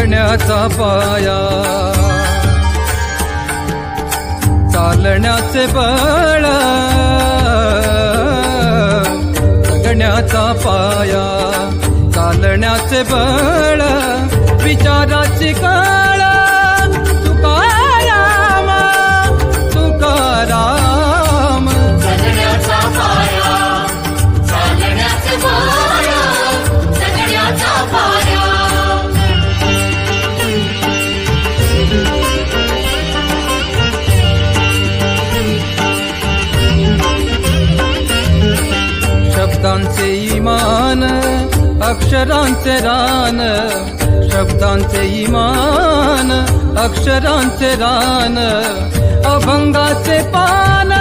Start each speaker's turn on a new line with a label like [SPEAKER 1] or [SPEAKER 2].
[SPEAKER 1] जगण्याचा पाया, चालण्याचे बळ, जगण्याचा पाया, चालण्याचे बळ, विचाराची कळ, तुकाराम तुकाराम.
[SPEAKER 2] जगण्याचा पाया, चालण्याचे बळ, जगण्याचा पाया.
[SPEAKER 1] शब्दांचे इमान, अक्षरांचे रान, शब्दांचे इमान, अक्षरांचे रान, अभंगाचे पान,